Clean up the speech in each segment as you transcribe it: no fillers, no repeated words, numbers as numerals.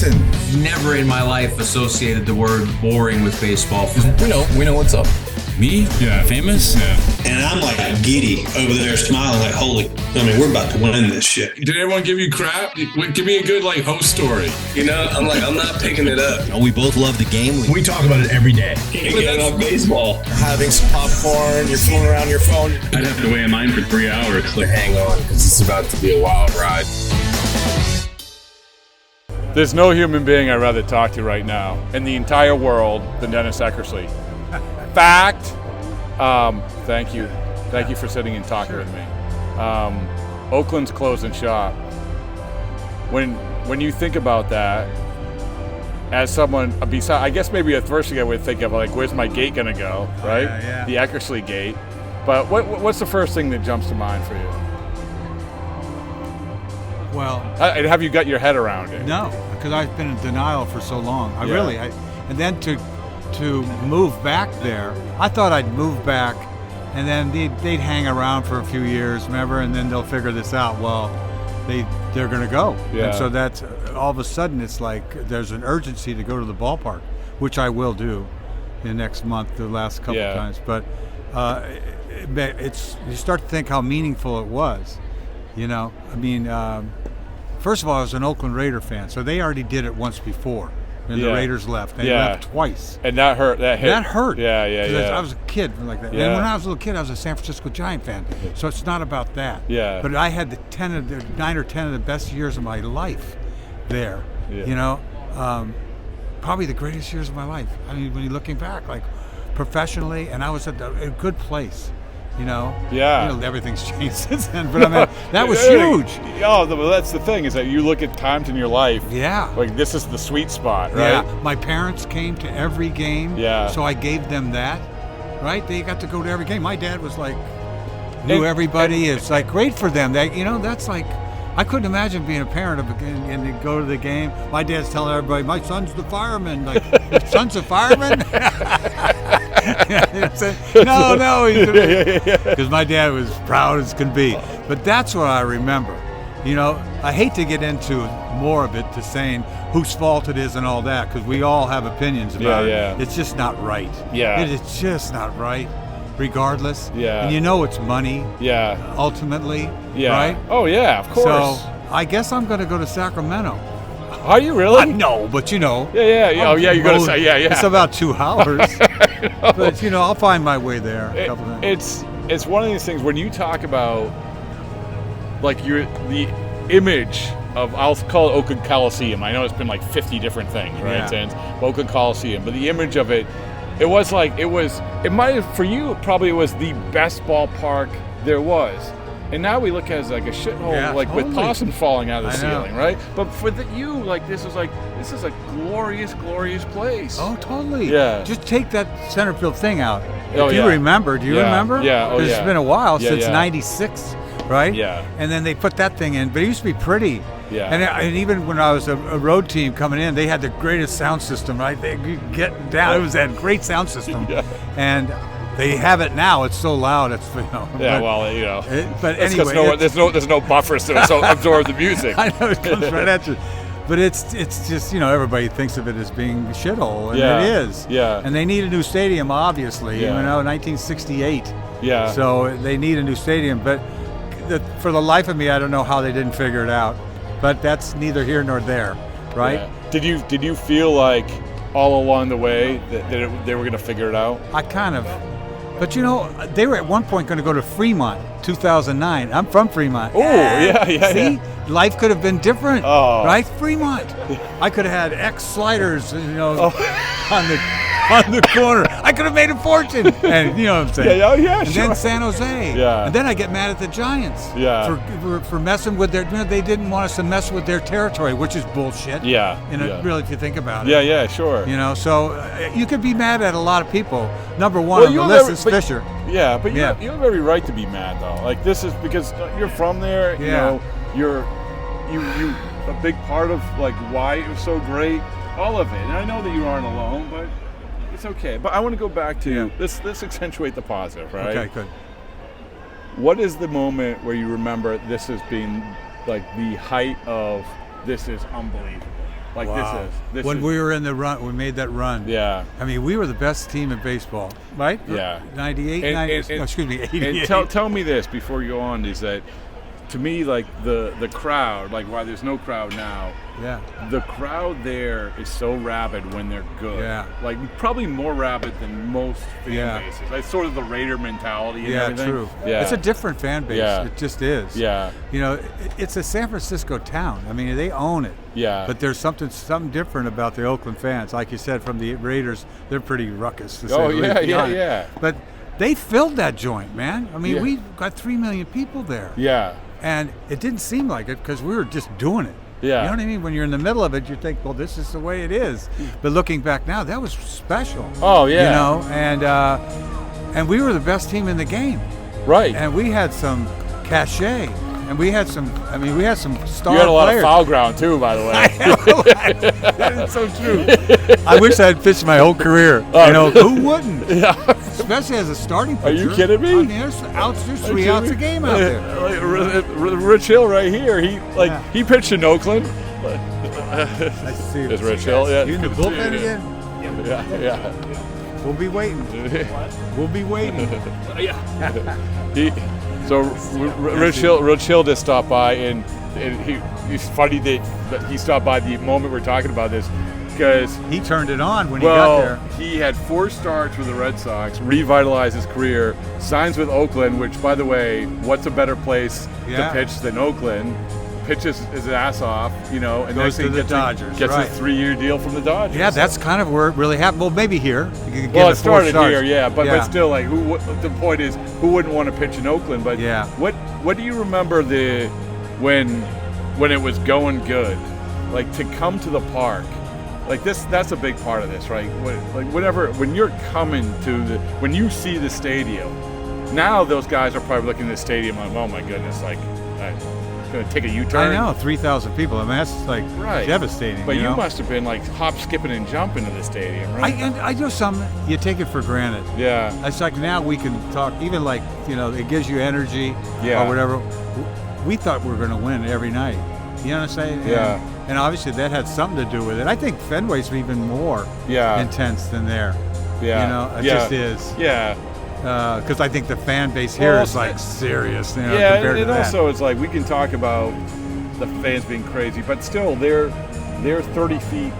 listen, never in my life associated the word boring with baseball. We know what's up. Me? Yeah. Famous? Yeah. And I'm like giddy over there smiling like, we're about to win this shit. Did everyone give you crap? Give me a good host story. I'm not picking it up. We both love the game. We talk about it every day. Getting on baseball. Having some popcorn, you're fooling around your phone. I'd have to wait in line for 3 hours. Hang on, because it's about to be a wild ride. There's no human being I'd rather talk to right now in the entire world than Dennis Eckersley. Fact. Thank you. Thank you for sitting and talking with me. Oakland's closing shop. When you think about that, as someone, besides, I guess maybe the first thing I would think of, where's my gate gonna go, right? Yeah. The Eckersley gate. But what's the first thing that jumps to mind for you? Well, have you got your head around it? no, because I've been in denial for so long. And then to move back there, I thought I'd move back, and then they'd hang around for a few years, remember, and then they'll figure this out. Well, they're going to go, and so that's all of a sudden it's like there's an urgency to go to the ballpark, which I will do in next month, the last couple of times. But you start to think how meaningful it was. First of all, I was an Oakland Raider fan, so they already did it once before. And the Raiders left. They left twice. And that hurt. That hit. That hurt. Yeah. I was a kid like that. Yeah. And when I was a little kid, I was a San Francisco Giant fan. So it's not about that. Yeah. But I had 9 or 10 of the best years of my life there. Yeah. Probably the greatest years of my life. I mean, when you're looking back, professionally, and I was at a good place. Yeah. Everything's changed since then, but that was huge. Oh, well, that's the thing, is that you look at times in your life. Yeah. This is the sweet spot, right? Yeah. My parents came to every game. Yeah. So I gave them that, right? They got to go to every game. My dad was knew everybody. It's great for them. That's I couldn't imagine being a parent and to go to the game. My dad's telling everybody, my son's the fireman. Your son's a fireman? No, because my dad was proud as can be. But that's what I remember. I hate to get into more of it, to saying whose fault it is and all that, because we all have opinions about it. It's just not right. Yeah. It's just not right, regardless. Yeah. And it's money. Yeah. Ultimately. Yeah. Right? Oh, yeah, of course. So I guess I'm going to go to Sacramento. Are you really? No, but Yeah. Oh, yeah, you're going to say, yeah. It's about 2 hours. But, I'll find my way there. It's one of these things when you talk about, the image of, I'll call it Oakland Coliseum. I know it's been 50 different things, right? Yeah. Since Oakland Coliseum. But the image of it might have, for you, probably it was the best ballpark there was. And now we look at it as a shithole, with possums falling out of the ceiling, right? But for you, this is a glorious, glorious place. Oh, totally. Yeah. Just take that center field thing out. Oh, if you remember, do you remember? Yeah. Oh, It's been a while since yeah. '96, right? Yeah. And then they put that thing in, but it used to be pretty. Yeah. And even when I was a road team coming in, they had the greatest sound system, right? They get down. It was that great sound system. Yeah. And they have it now. It's so loud. It's But anyway, there's no buffers to absorb the music. I know it comes right at you. But it's just everybody thinks of it as being a shithole, and it is. Yeah. And they need a new stadium, obviously. 1968. Yeah. So they need a new stadium, but for the life of me, I don't know how they didn't figure it out. But that's neither here nor there, right? Yeah. Did you feel like all along the way that they were going to figure it out? I kind of. But they were at one point going to go to Fremont, 2009. I'm from Fremont. Oh, yeah. See, life could have been different, Oh. right? Fremont. I could have had X sliders, on the corner. I could have made a fortune. And you know what I'm saying? Yeah, and then San Jose. Yeah. And then I get mad at the Giants. Yeah. For messing with their. They didn't want us to mess with their territory, which is bullshit. Yeah. Really, if you think about it. Yeah, sure. So you could be mad at a lot of people. Number one on the list is Fisher. Yeah, but you have every right to be mad though. This is because you're from there. Yeah. You're a big part of why it was so great. All of it. And I know that you aren't alone, but it's okay. But I want to go back to let's accentuate the positive, right? Okay, good. What is the moment where you remember this as being the height of this is unbelievable. Like Wow. this When is, we were in the run, we made that run. yeah. I mean, we were the best team in baseball, right? Yeah. 98, And- 90, and- no, excuse me, 88. And tell me this before you go on, is that to me, like the crowd, like why there's no crowd now, Yeah. the crowd there is so rabid when they're good. Yeah. Like probably more rabid than most fan Yeah. bases. It's sort of the Raider mentality and Yeah, everything. true. Yeah. It's a different fan base. Yeah. It just is. Yeah. You know, it's a San Francisco town. I mean, they own it. Yeah. But there's something different about the Oakland fans. Like you said, from the Raiders, they're pretty ruckus. To say Oh, the yeah, least, yeah, beyond. yeah. But they filled that joint, man. I mean, Yeah. we got 3 million people there. Yeah. And it didn't seem like it because we were just doing it. Yeah. You know what I mean? When you're in the middle of it, you think, well, this is the way it is. But looking back now, that was special. Oh, yeah. You know, and we were the best team in the game. Right. And we had some cachet. And we had some, we had some star You had a lot players. of foul ground too, by the way. That is so true. I wish I had pitched my whole career. You know, who wouldn't? Yeah. Especially as a starting pitcher. Are you kidding me? I mean, there's 3 outs a game out there. Like, Rich Hill right here. He pitched in Oakland. I see. Is Rich Hill? Yeah. You in the bullpen again? Yeah. We'll be waiting. We'll be waiting. Rich Hill just stopped by, and it's funny that he stopped by the moment we're talking about this, because He turned it on when he got there. he had 4 starts with the Red Sox, revitalized his career, signs with Oakland, which, by the way, what's a better place Yeah. to pitch than Oakland? Pitches his ass off, you know, and Goes next thing to the gets Dodgers, gets right. a 3-year deal from the Dodgers. Yeah, that's kind of where it really happened. Well, maybe here. You could get Well, the it 4 started stars. here, yeah, but still, like, the point is, who wouldn't want to pitch in Oakland? But Yeah. what do you remember when it was going good, like to come to the park, like that's a big part of this, right? When you're coming when you see the stadium, now those guys are probably looking at the stadium like, oh my goodness, like I'm gonna take a U-turn. I know, 3,000 people. I mean, that's like Right. devastating. But you know? must have been like hop, skipping, and jumping to the stadium, right? I do some. You take it for granted. Yeah. It's like now we can talk. Even like it gives you energy Yeah. or whatever. We thought we were going to win every night. You know what I'm saying? Yeah. And obviously that had something to do with it. I think Fenway's even more Yeah. intense than there. Yeah. You know, it Yeah. just is. Yeah. Because I think the fan base here Well, is like serious. Yeah, compared and to that. also it's like we can talk about the fans being crazy, but still they're 30 feet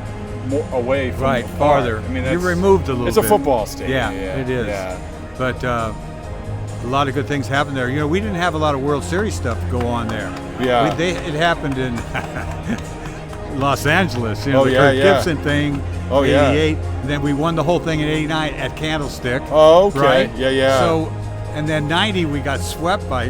more away from right the park. farther. I mean, you're removed a little. It's a bit. football stadium. Yeah, it is. Yeah. But a lot of good things happened there. You know, we didn't have a lot of World Series stuff go on there. Yeah. It happened in Los Angeles. You know, Oh, the yeah, Kirk yeah. Gibson thing. Oh, yeah. 88. And then we won the whole thing in 89 at Candlestick. Oh, okay. Right? Yeah, yeah. So, and then 90 we got swept by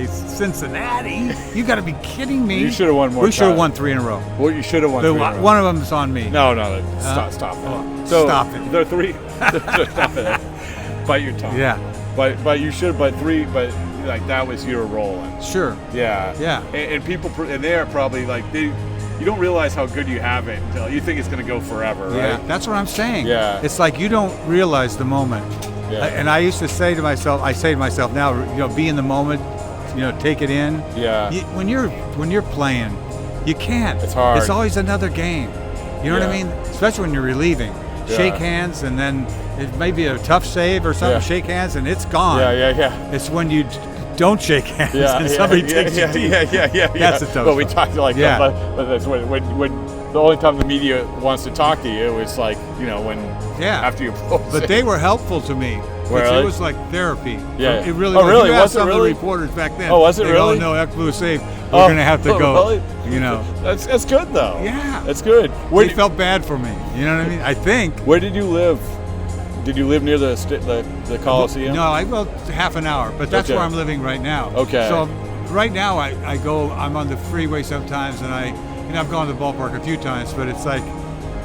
Cincinnati. You got to be kidding me. You should have won more. We should have times. won 3 in a row. Well, you should have won. 3 in a row. One of them's on me. No, stop it. Oh, So stop it. They're 3. Stop it. Bite your tongue. Yeah. But you should. But 3. But like that was your rolling. Sure. Yeah. Yeah. And people, and they're probably like you don't realize how good you have it until you think it's going to go forever, right? Yeah, that's what I'm saying. Yeah. It's like you don't realize the moment. Yeah. And I used to say to myself, I say to myself now, be in the moment, take it in. Yeah. When you're playing, you can't. It's hard. It's always another game. You know what I Yeah. mean? Especially when you're relieving. Yeah. Shake hands, and then it may be a tough save or something. Yeah. Shake hands, and it's gone. Yeah. It's when you don't shake hands and somebody takes your team. Yeah. That's the tough But we part. talked like Yeah. but that's when the only time the media wants to talk to you is like when after you blow. But they were helpful to me. Really? It was like therapy. Yeah. It really Oh, was. really? You asked Was it some really? of the reporters back then. Oh, was it they really? Go, no, Eckersley was safe. We're going to have to go. Really? You know. That's good though. Yeah. That's good. They felt bad for me. You know what I mean? I think. Where did you live? Did you live near the Coliseum? No, I go half an hour, but that's Okay. where I'm living right now. Okay. So right now I'm on the freeway sometimes, and I've gone to the ballpark a few times, but it's like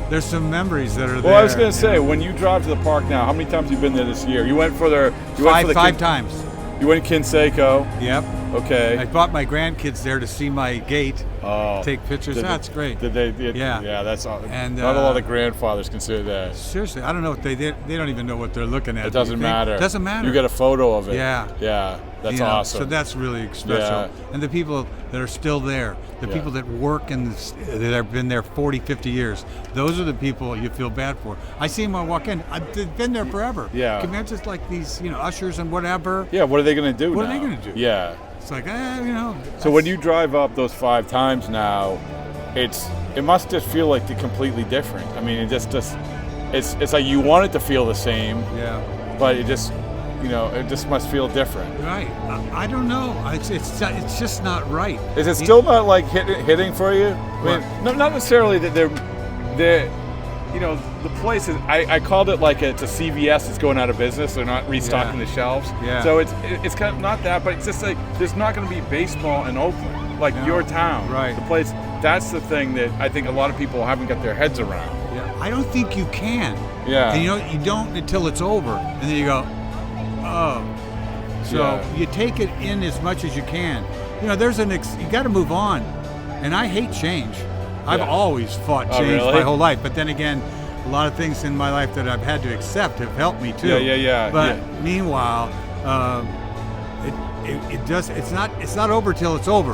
there's some memories that are there. Well, I was going to you say, know. when you drive to the park now, how many times have you been there this year? You went for the Five times. You went to Kinseco. Yep. Okay. I brought my grandkids there to see my gate, take pictures. That's great. Did they? Yeah. Yeah, that's awesome. And, not a lot of grandfathers consider that. Seriously, I don't know what they don't even know what they're looking at. It doesn't matter. It doesn't matter. You get a photo of it. Yeah. Yeah. That's You know, awesome. So that's really special. Yeah. And the people that are still there, the people that work that have been there 40, 50 years, those are the people you feel bad for. I see them when I walk in. They've been there forever. Yeah. Just like these, ushers and whatever. Yeah, what are they going to do What now? are they going to do? Yeah. It's like, So when you drive up those 5 times now, it must just feel like they're completely different. I mean, it's like you want it to feel the same. Yeah. But it just must feel different. Right. I don't know. It's just not right. Is it still not like hitting for you? I mean, not necessarily that they're the place is. I called it like it's a CVS that's going out of business. They're not restocking the shelves. Yeah. So it's kind of not that, but it's just like there's not going to be baseball in Oakland, like your town. Right. The place. That's the thing that I think a lot of people haven't got their heads around. Yeah. I don't think you can. Yeah. And you don't until it's over, and then you go, oh. So you take it in as much as you can. You got to move on, and I hate change. I've always fought change my whole life, but then again, a lot of things in my life that I've had to accept have helped me too. Yeah. But meanwhile, it's not over till it's over.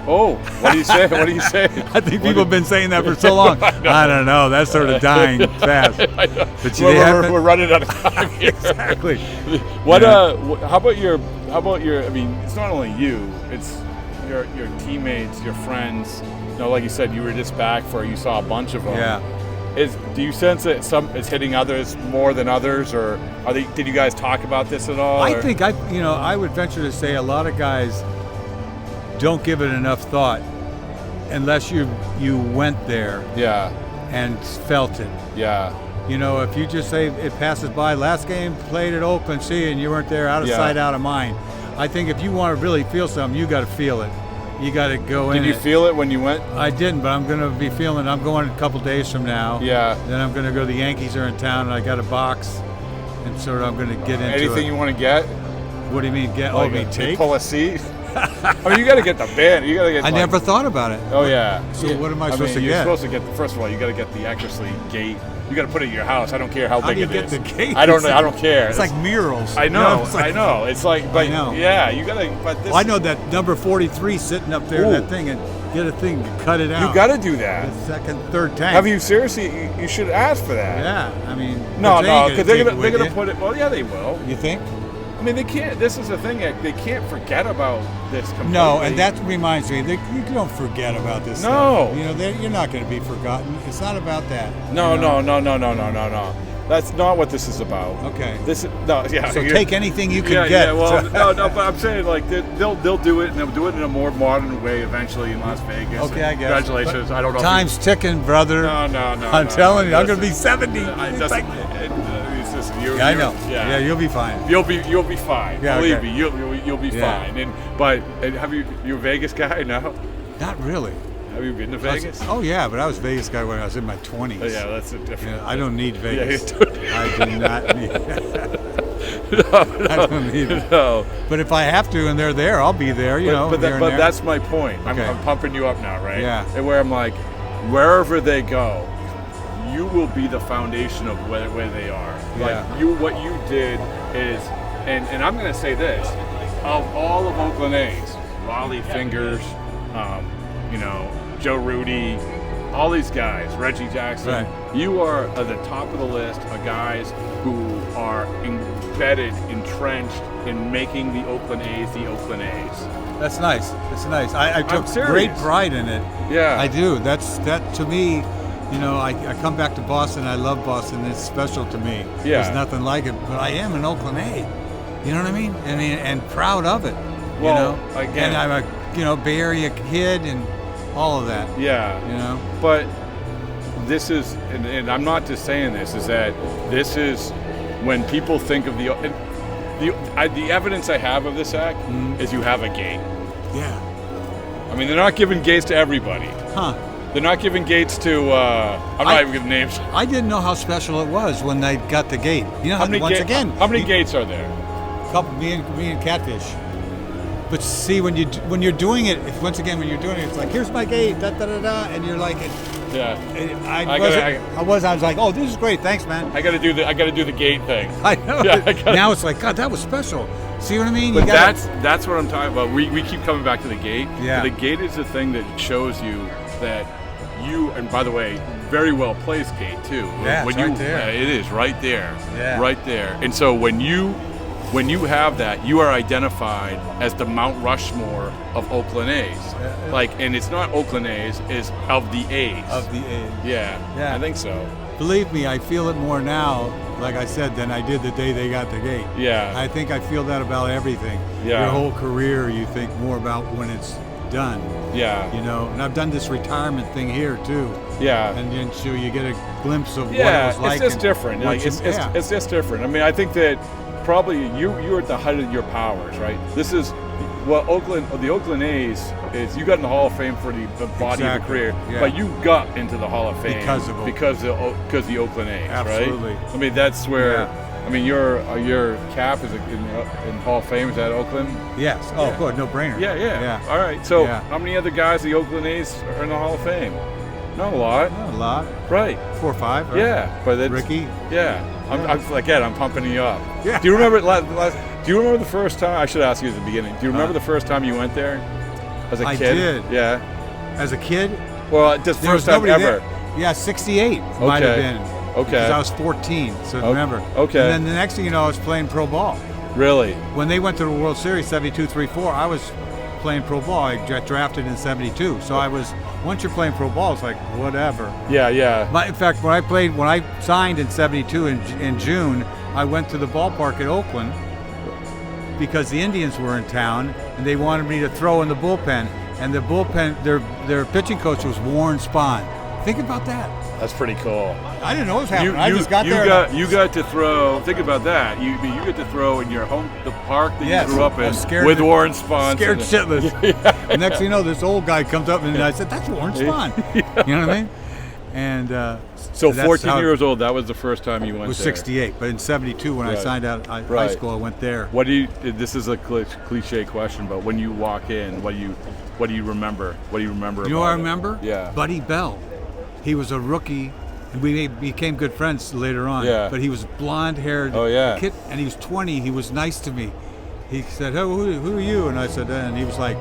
Oh, what do you say? What do you say? I think people have been saying that for so long. I don't know. That's sort of dying fast. But we're running out of time here. Exactly. How about your? I mean, it's not only you. It's your teammates, your friends. Like you said, you were just back you saw a bunch of them. Yeah. Do you sense that it's hitting others more than others, or did you guys talk about this at all? I think I would venture to say a lot of guys don't give it enough thought unless you went there. Yeah. And felt it. Yeah. If you just say it passes by, last game played at Oakland, and you weren't there, out of sight, out of mind. I think if you want to really feel something, you got to feel it. You got to go in. Did you feel it when you went? I didn't, but I'm going to be feeling it. I'm going a couple days from now. Yeah. Then I'm going to go. The Yankees are in town, and I got a box, and sort of I'm going to get into anything it. you want to get? What do you mean get? Like take? Pull a seat? I mean, you got to get the band. You got to get. I never thought about it. Oh yeah. So what am I supposed to you're get? Supposed to get. First of all, you got to get the Eckersley gate. You got to put it in your house. I don't care how big it is. How do you get the gate? I don't care. It's like murals. I know. I know. It's like. But I know. Yeah, you got to. But this. Well, I know that number 43 sitting up there in that thing, and get a thing to cut it out. You got to do that. The second, third tank. Have you seriously? You should ask for that. Yeah. I mean. No, because they're gonna put it. Well, yeah, they will. You think? I mean, they can't. This is the thing. They can't forget about this completely. No, and that reminds me. You don't forget about this. No. Stuff. You're not going to be forgotten. It's not about that. No. That's not what this is about. Okay. This is no. Yeah. So take anything you can get. Yeah. Well, no. But I'm saying like they'll do it, and they'll do it in a more modern way eventually in Las Vegas. Okay, I guess. Congratulations. I don't know. Time's ticking, brother. No. I'm telling you, I'm going to be 70. I know. Yeah, you'll be fine. You'll be fine. Yeah, Believe okay. me, you'll be fine. But have you a Vegas guy? No. Not really. Have you been to Vegas? Oh yeah, but I was a Vegas guy when I was in my 20s. Oh, yeah, that's a different. I don't need Vegas. Yeah, I do not need it. I don't need it. No. But if I have to and they're there, I'll be there. But that's my point. Okay. I'm pumping you up now, right? Yeah. And where I'm like, wherever they go, you will be the foundation of where they are. Yeah. Like what you did is, and I'm going to say this, of all of Oakland A's, Raleigh Fingers, Joe Rudy, all these guys, Reggie Jackson, right. You are at the top of the list of guys who are embedded, entrenched in making the Oakland A's the Oakland A's. That's nice. I took great pride in it. Yeah. I do. That to me, I come back to Boston. I love Boston. It's special to me. Yeah. There's nothing like it. But I am an Oakland A. You know what I mean? And proud of it. Well, again. And I'm a Bay Area kid and all of that. Yeah. But this is, and I'm not just saying this, is that this is when people think of the evidence I have of this act is you have a gate. Yeah. I mean, they're not giving gates to everybody. Huh. They're not giving gates to, I'm not even giving names. I didn't know how special it was when they got the gate. How many gates are there? Couple, me and Catfish. But see, when you're doing it, once again, when you're doing it, it's like, here's my gate, da da da da, and you're like, Yeah. I was like, oh, this is great, thanks, man. I got to do the gate thing. I know. Yeah, Now it's like, God, that was special. See what I mean? But that's what I'm talking about. We keep coming back to the gate. Yeah. The gate is the thing that shows you that you, and by the way, very well placed gate too. Yeah, it's right there. It is right there. Yeah. Right there. And so when you have that, you are identified as the Mount Rushmore of Oakland A's. Yeah. And it's not Oakland A's, it's of the A's. Of the A's. Yeah. I think so. Believe me, I feel it more now, like I said, than I did the day they got the gate. Yeah. I think I feel that about everything. Yeah. Your whole career, you think more about when it's done. Yeah. And I've done this retirement thing here too. Yeah. And then so you get a glimpse of what it Yeah, was like. it's just different. It's just different. I mean, I think that probably you're at the height of your powers, right? This is what the Oakland A's is. You got in the Hall of Fame for the body of your career, yeah. but you got into the Hall of Fame because the Oakland A's, Absolutely. right? I mean, that's where. Yeah. I mean, your cap is in Hall of Fame. Is that Oakland? Yes. Oh, Yeah. good. No brainer. Yeah. All right. So, Yeah. how many other guys the Oakland A's are in the Hall of Fame? Not a lot. Not a lot. Right. 4 or 5. Right? Yeah, but it's, Ricky. Yeah, I'm pumping you up. Yeah. Do you remember? Do you remember the first time? I should ask you at the beginning. Do you remember the first time you went there as a kid? I did. Yeah. As a kid. Well, just There was first time nobody ever. there. Yeah, 68 might have been. Okay. Because I was 14, so remember. Okay. And then the next thing you know, I was playing pro ball. Really? When they went to the World Series, 72, 3-4, I was playing pro ball. I got drafted in 72. So once you're playing pro ball, it's like, whatever. Yeah. In fact, when I signed in 72 in June, I went to the ballpark at Oakland because the Indians were in town and they wanted me to throw in the bullpen. And the bullpen, their pitching coach was Warren Spahn. Think about that. That's pretty cool. I didn't know what was happening. I just got there. You got to throw. Think about that. You get to throw in your the park that you grew up in with Warren Spahn. Scared shitless. And next thing you know, this old guy comes up and I said, "That's Warren Spahn." You know what I mean? And so 14 years old. That was the first time you went. It was there. 68, but in 72 when I signed out high school, I went there. This is a cliche question, but when you walk in, what do you remember? What do you remember? You know what I remember? Yeah. Buddy Bell. He was a rookie, and we became good friends later on. Yeah. But he was blonde-haired kid, and he was 20. He was nice to me. He said, "Hey, who are you?" And I said, and he was like,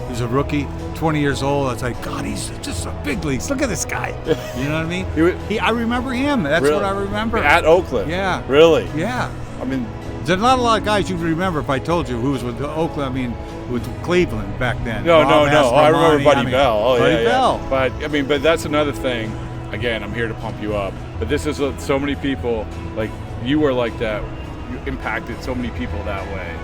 he's a rookie, 20 years old. I was like, God, he's just a big leagues. Look at this guy. You know what I mean? I remember him. That's really? what I remember. At Oakland? Yeah. Really? Yeah. I mean, there's not a lot of guys you'd remember if I told you who was with Oakland. I mean, with Cleveland back then. No. I remember Buddy Bell. Oh, Buddy Bell. But that's another thing. Again, I'm here to pump you up. But this is so many people, like you were like that. You impacted so many people that way.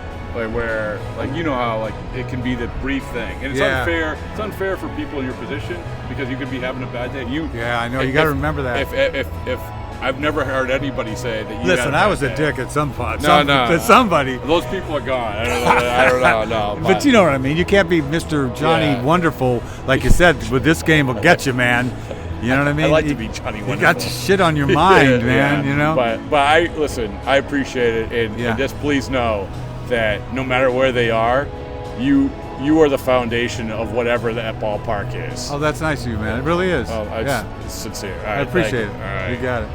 Where you know how it can be the brief thing, and it's unfair. It's unfair for people in your position because you could be having a bad day. I know. You got to remember that. If I've never heard anybody say that. Listen, I was a dick at some point. No. To somebody. Those people are gone. I don't know. No. But you know what I mean. You can't be Mr. Johnny Wonderful, like you said. With this game, will get you, man. You know what I mean? I like to be Johnny Wonderful. You got shit on your mind, man. You know. But I appreciate it, and just please know that no matter where they are, you are the foundation of whatever that ballpark is. Oh, that's nice of you, man. It really is. It's sincere. All right, I appreciate it. All right. You got it.